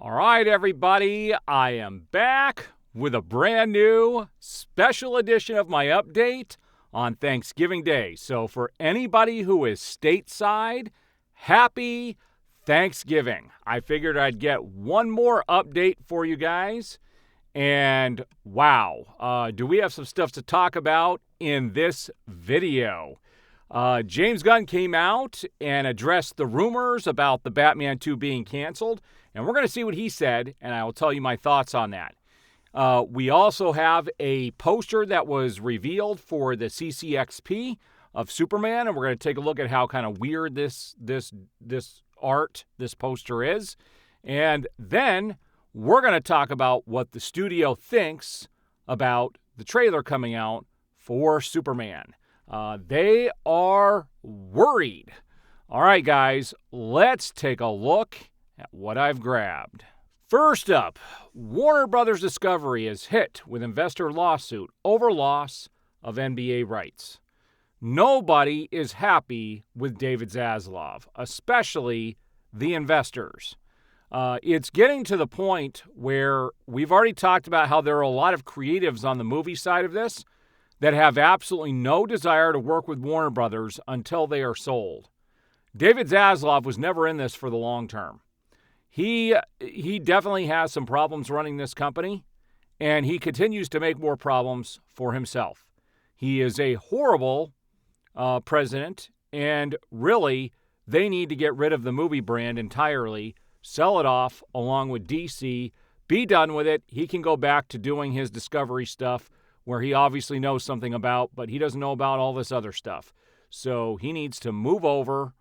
All right, everybody, I am back with a brand new special edition of my update on Thanksgiving Day. So for anybody who is stateside, happy Thanksgiving. I figured I'd get one more update for you guys. And wow, do we have some stuff to talk about in this video. James Gunn came out and addressed the rumors about the Batman 2 being canceled. And we're going to see what he said, and I will tell you my thoughts on that. We also have a poster that was revealed for the CCXP of Superman, and we're going to take a look at how kind of weird this poster is. And then we're going to talk about what the studio thinks about the trailer coming out for Superman. They are worried. All right, guys, let's take a look at what I've grabbed. First up, Warner Brothers Discovery is hit with investor lawsuit over loss of NBA rights. Nobody is happy with David Zaslav, especially the investors. It's getting to the point where we've already talked about how there are a lot of creatives on the movie side of this that have absolutely no desire to work with Warner Brothers until they are sold. David Zaslav was never in this for the long term. He definitely has some problems running this company, and he continues to make more problems for himself. He is a horrible president, and really, they need to get rid of the movie brand entirely, sell it off along with DC, be done with it. He can go back to doing his Discovery stuff where he obviously knows something about, but he doesn't know about all this other stuff. So he needs to move over,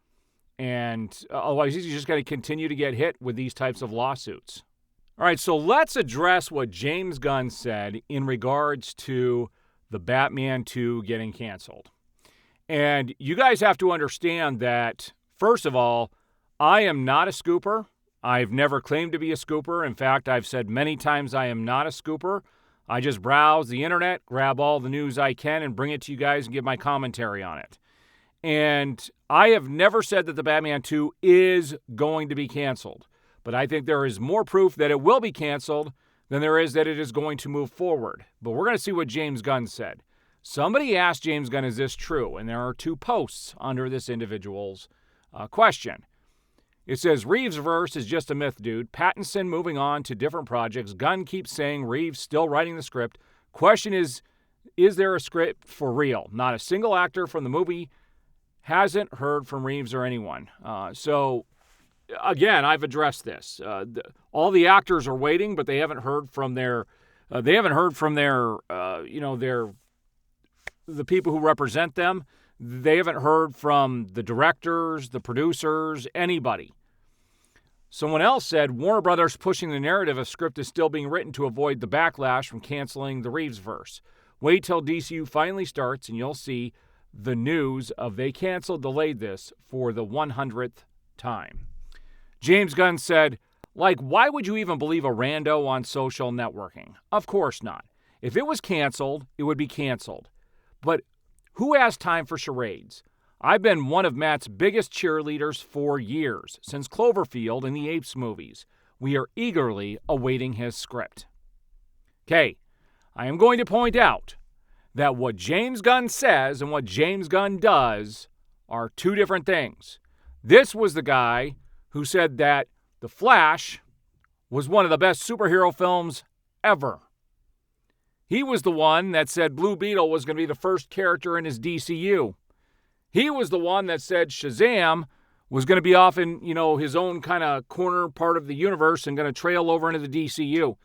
and otherwise he's just going to continue to get hit with these types of lawsuits. All right, so let's address what James Gunn said in regards to the Batman 2 getting canceled. And you guys have to understand that, first of all, I am not a scooper. I've never claimed to be a scooper. In fact, I've said many times I am not a scooper. I just browse the internet, grab all the news I can, and bring it to you guys and give my commentary on it. And I have never said that the Batman 2 is going to be canceled. But I think there is more proof that it will be canceled than there is that it is going to move forward. But we're going to see what James Gunn said. Somebody asked James Gunn, is this true? And there are two posts under this individual's question. It says, Reeves-verse is just a myth, dude. Pattinson moving on to different projects. Gunn keeps saying Reeves still writing the script. Question is there a script for real? Not a single actor from the movie hasn't heard from Reeves or anyone. So, again, I've addressed this. All the actors are waiting, but they haven't heard from the people who represent them. They haven't heard from the directors, the producers, anybody. Someone else said, Warner Brothers pushing the narrative of script is still being written to avoid the backlash from canceling the Reeves-verse. Wait till DCU finally starts and you'll see the news of they canceled, delayed this for the 100th time. James Gunn said, why would you even believe a rando on social networking? Of course not. If it was canceled, it would be canceled. But who has time for charades? I've been one of Matt's biggest cheerleaders for years, since Cloverfield and the Apes movies. We are eagerly awaiting his script. Okay, I am going to point out that what James Gunn says and what James Gunn does are two different things. This was the guy who said that The Flash was one of the best superhero films ever. He was the one that said Blue Beetle was going to be the first character in his DCU. He was the one that said Shazam was going to be off in, his own kind of corner part of the universe and going to trail over into the DCU.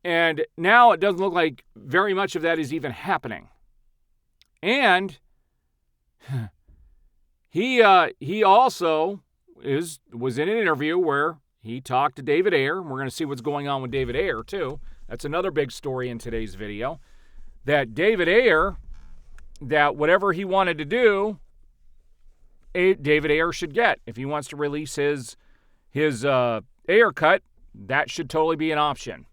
And now it doesn't look like very much of that is even happening. And he also was in an interview where he talked to David Ayer. We're going to see what's going on with David Ayer, too. That's another big story in today's video. That David Ayer, that whatever he wanted to do, David Ayer should get. If he wants to release his Ayer cut, that should totally be an option.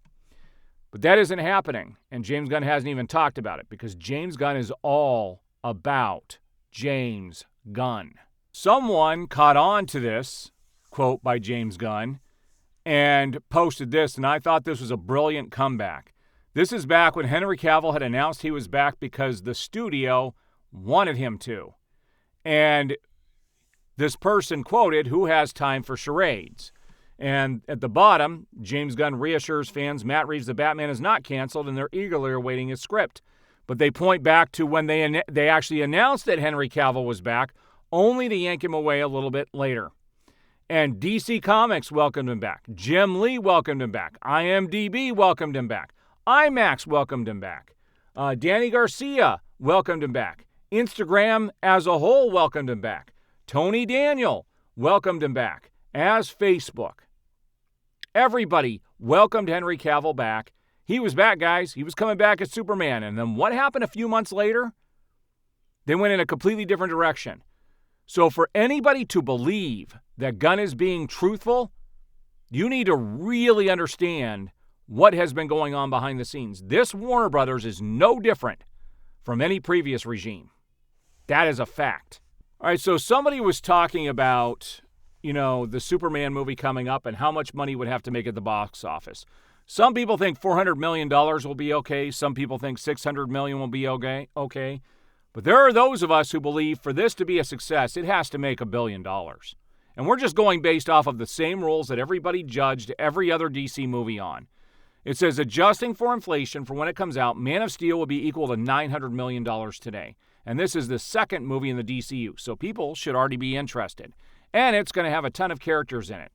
But that isn't happening, and James Gunn hasn't even talked about it because James Gunn is all about James Gunn. Someone caught on to this quote by James Gunn and posted this, and I thought this was a brilliant comeback. This is back when Henry Cavill had announced he was back because the studio wanted him to. And this person quoted, "Who has time for charades?" And at the bottom, James Gunn reassures fans Matt Reeves' The Batman is not canceled, and they're eagerly awaiting his script. But they point back to when they actually announced that Henry Cavill was back, only to yank him away a little bit later. And DC Comics welcomed him back. Jim Lee welcomed him back. IMDb welcomed him back. IMAX welcomed him back. Danny Garcia welcomed him back. Instagram as a whole welcomed him back. Tony Daniel welcomed him back, as Facebook. Everybody welcomed Henry Cavill back. He was back, guys. He was coming back as Superman. And then what happened a few months later? They went in a completely different direction. So for anybody to believe that Gunn is being truthful, you need to really understand what has been going on behind the scenes. This Warner Brothers is no different from any previous regime. That is a fact. All right, so somebody was talking about, the Superman movie coming up and how much money would have to make at the box office. Some people think $400 million will be okay. Some people think $600 million will be okay. But there are those of us who believe for this to be a success, it has to make $1 billion. And we're just going based off of the same rules that everybody judged every other DC movie on. It says, adjusting for inflation for when it comes out, Man of Steel will be equal to $900 million today. And this is the second movie in the DCU, so people should already be interested. And it's going to have a ton of characters in it,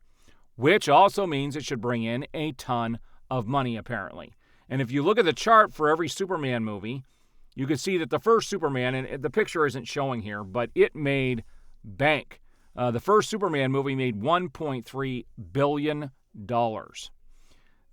which also means it should bring in a ton of money, apparently. And if you look at the chart for every Superman movie, you can see that the first Superman, and the picture isn't showing here, but it made bank. The first Superman movie made $1.3 billion.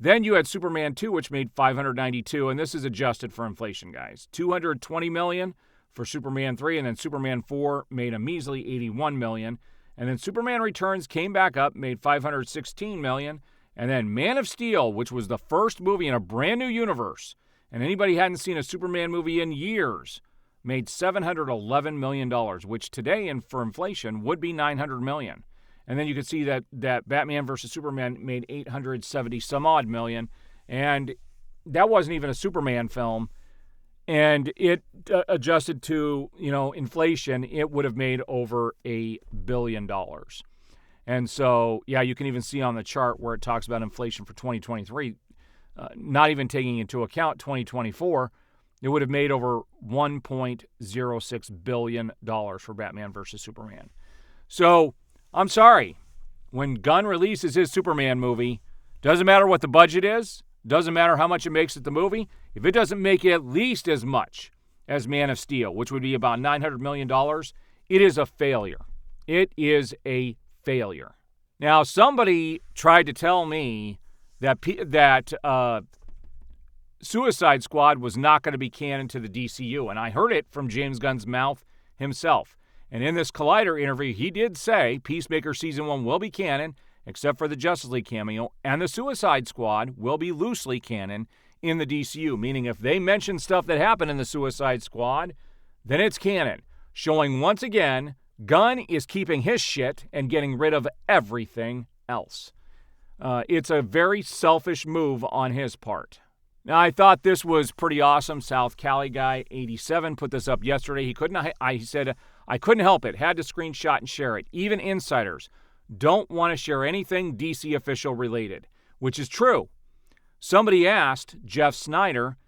Then you had Superman 2, which made $592, and this is adjusted for inflation, guys. $220 million for Superman 3, and then Superman 4 made a measly $81 million. And then Superman Returns came back up, made $516 million. And then Man of Steel, which was the first movie in a brand new universe, and anybody hadn't seen a Superman movie in years, made $711 million, which today, and for inflation, would be $900 million. And then you can see that Batman vs. Superman made $870-some-odd million, and that wasn't even a Superman film. And it adjusted to, inflation, it would have made over $1 billion. And so, yeah, you can even see on the chart where it talks about inflation for 2023, not even taking into account 2024, it would have made over $1.06 billion for Batman vs. Superman. So, I'm sorry. When Gunn releases his Superman movie, doesn't matter what the budget is, doesn't matter how much it makes at the movie, if it doesn't make at least as much as Man of Steel, which would be about $900 million, it is a failure. It is a failure. Now, somebody tried to tell me that Suicide Squad was not going to be canon to the DCU, and I heard it from James Gunn's mouth himself. And in this Collider interview, he did say Peacemaker Season 1 will be canon, except for the Justice League cameo, and the Suicide Squad will be loosely canon in the DCU, meaning if they mention stuff that happened in the Suicide Squad, then it's canon, showing once again Gunn is keeping his shit and getting rid of everything else. It's a very selfish move on his part. Now, I thought this was pretty awesome. South Cali guy, 87, put this up yesterday. He said, I couldn't help it. Had to screenshot and share it. Even insiders don't want to share anything DC official related, which is true. Somebody asked Jeff Snyder,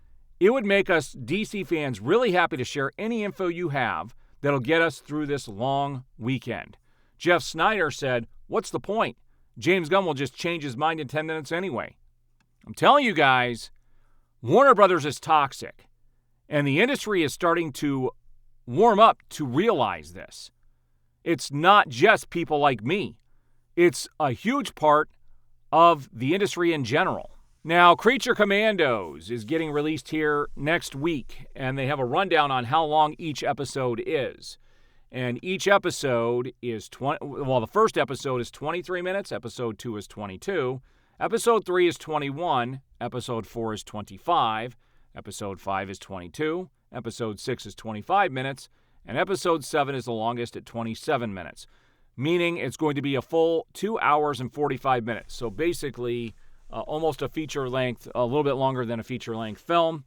it would make us DC fans really happy to share any info you have that'll get us through this long weekend. Jeff Snyder said, what's the point? James Gunn will just change his mind in 10 minutes anyway. I'm telling you guys, Warner Brothers is toxic, and the industry is starting to warm up to realize this. It's not just people like me. It's a huge part of the industry in general. Now, Creature Commandos is getting released here next week, and they have a rundown on how long each episode is. And each episode is the first episode is 23 minutes, episode 2 is 22, episode 3 is 21, episode 4 is 25, episode 5 is 22, episode 6 is 25 minutes, and episode 7 is the longest at 27 minutes. meaning it's going to be a full 2 hours and 45 minutes. So basically, almost a feature length, a little bit longer than a feature length film.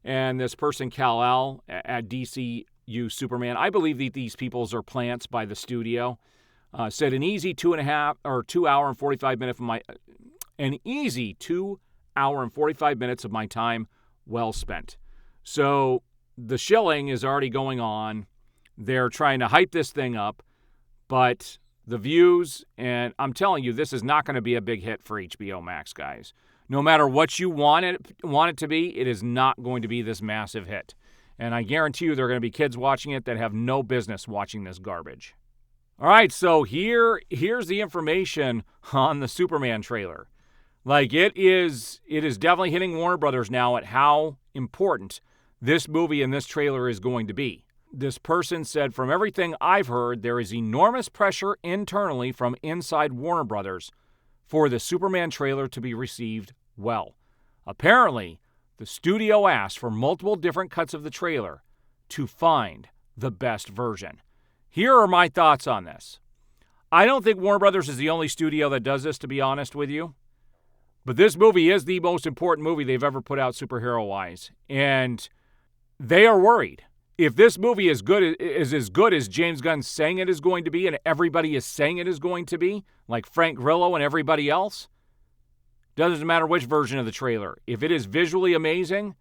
And this person, Kal-El at DCU Superman, I believe that these peoples are plants by the studio, said an easy 2 hour and 45 minutes of my time well spent. So the shilling is already going on. They're trying to hype this thing up, but the views, and I'm telling you, this is not going to be a big hit for HBO Max, guys. No matter what you want it to be, it is not going to be this massive hit. And I guarantee you there are going to be kids watching it that have no business watching this garbage. All right, so here's the information on the Superman trailer. Like, it is definitely hitting Warner Brothers now at how important this movie and this trailer is going to be. This person said, from everything I've heard, there is enormous pressure internally from inside Warner Brothers for the Superman trailer to be received well. Apparently, the studio asked for multiple different cuts of the trailer to find the best version. Here are my thoughts on this. I don't think Warner Brothers is the only studio that does this, to be honest with you. But this movie is the most important movie they've ever put out superhero-wise. And they are worried. If this movie is as good as James Gunn's saying it is going to be, and everybody is saying it is going to be, like Frank Grillo and everybody else, doesn't matter which version of the trailer. If it is visually amazing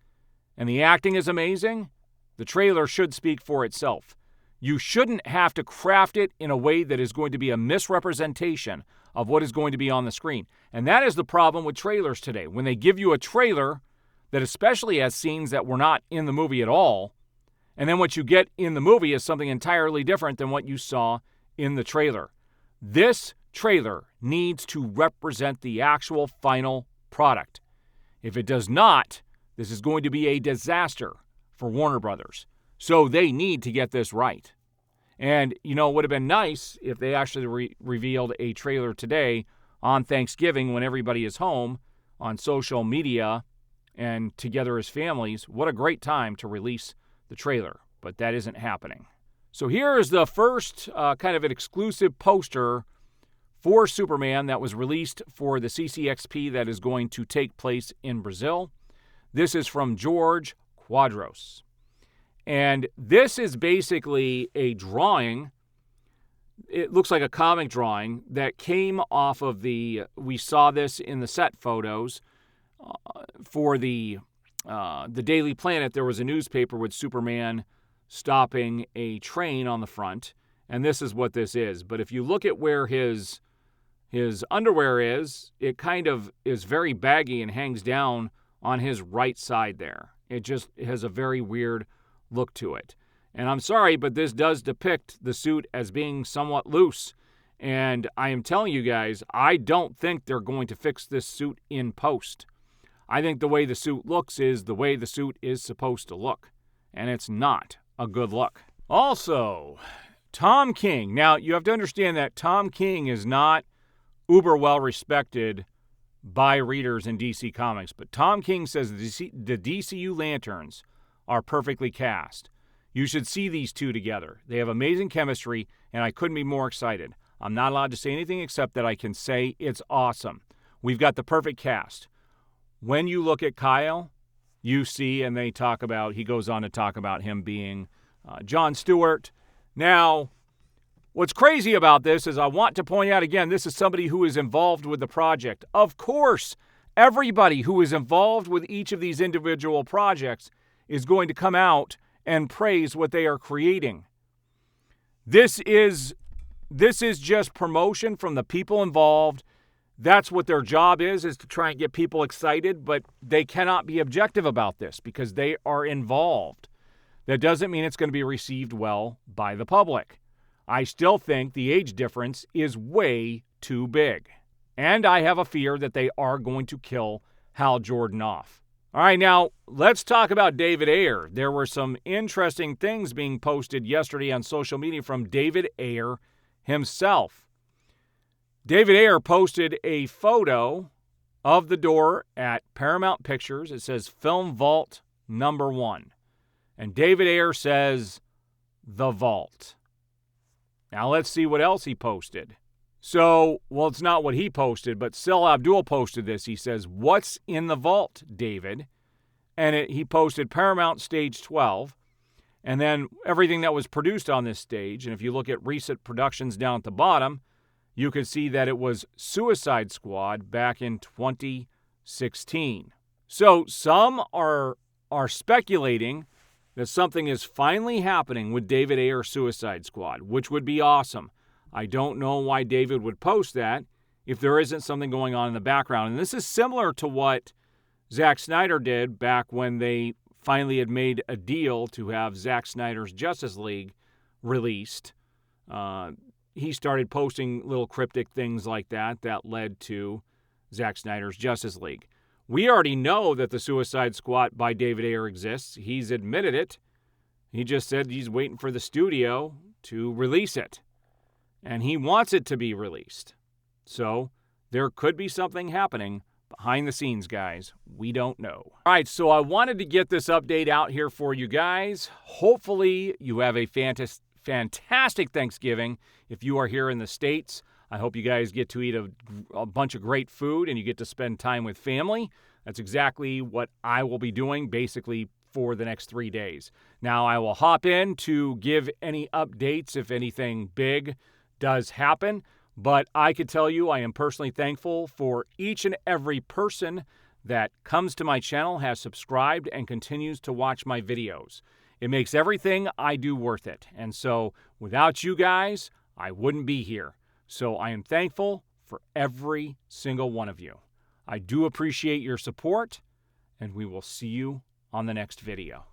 and the acting is amazing, the trailer should speak for itself. You shouldn't have to craft it in a way that is going to be a misrepresentation of what is going to be on the screen. And that is the problem with trailers today. When they give you a trailer that especially has scenes that were not in the movie at all, and then what you get in the movie is something entirely different than what you saw in the trailer. This trailer needs to represent the actual final product. If it does not, this is going to be a disaster for Warner Brothers. So they need to get this right. And, it would have been nice if they actually revealed a trailer today on Thanksgiving when everybody is home on social media and together as families. What a great time to release the trailer, but that isn't happening. So here is the first kind of an exclusive poster for Superman that was released for the CCXP that is going to take place in Brazil. This is from George Quadros. And this is basically a drawing. It looks like a comic drawing that came off of we saw this in the set photos for the Daily Planet. There was a newspaper with Superman stopping a train on the front, and this is what this is. But if you look at where his underwear is, it kind of is very baggy and hangs down on his right side there. It just has a very weird look to it. And I'm sorry, but this does depict the suit as being somewhat loose. And I am telling you guys, I don't think they're going to fix this suit in post. I think the way the suit looks is the way the suit is supposed to look. And it's not a good look. Also, Tom King. Now, you have to understand that Tom King is not uber well respected by readers in DC Comics. But Tom King says the DCU Lanterns are perfectly cast. You should see these two together. They have amazing chemistry, and I couldn't be more excited. I'm not allowed to say anything except that I can say it's awesome. We've got the perfect cast. When you look at Kyle, you see, and he goes on to talk about him being John Stewart. Now, what's crazy about this is I want to point out again, this is somebody who is involved with the project. Of course, everybody who is involved with each of these individual projects is going to come out and praise what they are creating. This is just promotion from the people involved. That's what their job is to try and get people excited, but they cannot be objective about this because they are involved. That doesn't mean it's going to be received well by the public. I still think the age difference is way too big. And I have a fear that they are going to kill Hal Jordan off. All right, now let's talk about David Ayer. There were some interesting things being posted yesterday on social media from David Ayer himself. David Ayer posted a photo of the door at Paramount Pictures. It says Film Vault #1. And David Ayer says, The Vault. Now let's see what else he posted. So, well, it's not what he posted, but Sil Abdul posted this. He says, "What's in the vault, David?" And he posted Paramount Stage 12, and then everything that was produced on this stage. And if you look at recent productions down at the bottom, you can see that it was Suicide Squad back in 2016. So some are speculating that something is finally happening with David Ayer Suicide Squad, which would be awesome. I don't know why David would post that if there isn't something going on in the background. And this is similar to what Zack Snyder did back when they finally had made a deal to have Zack Snyder's Justice League released. He started posting little cryptic things like that led to Zack Snyder's Justice League. We already know that the Suicide Squad by David Ayer exists. He's admitted it. He just said he's waiting for the studio to release it. And he wants it to be released. So there could be something happening behind the scenes, guys. We don't know. All right, so I wanted to get this update out here for you guys. Hopefully you have a fantastic Thanksgiving if you are here in the States. I hope you guys get to eat a bunch of great food and you get to spend time with family. That's exactly what I will be doing basically for the next 3 days. Now, I will hop in to give any updates if anything big does happen, but I could tell you I am personally thankful for each and every person that comes to my channel, has subscribed, and continues to watch my videos. It makes everything I do worth it. And so without you guys, I wouldn't be here. So I am thankful for every single one of you. I do appreciate your support, and we will see you on the next video.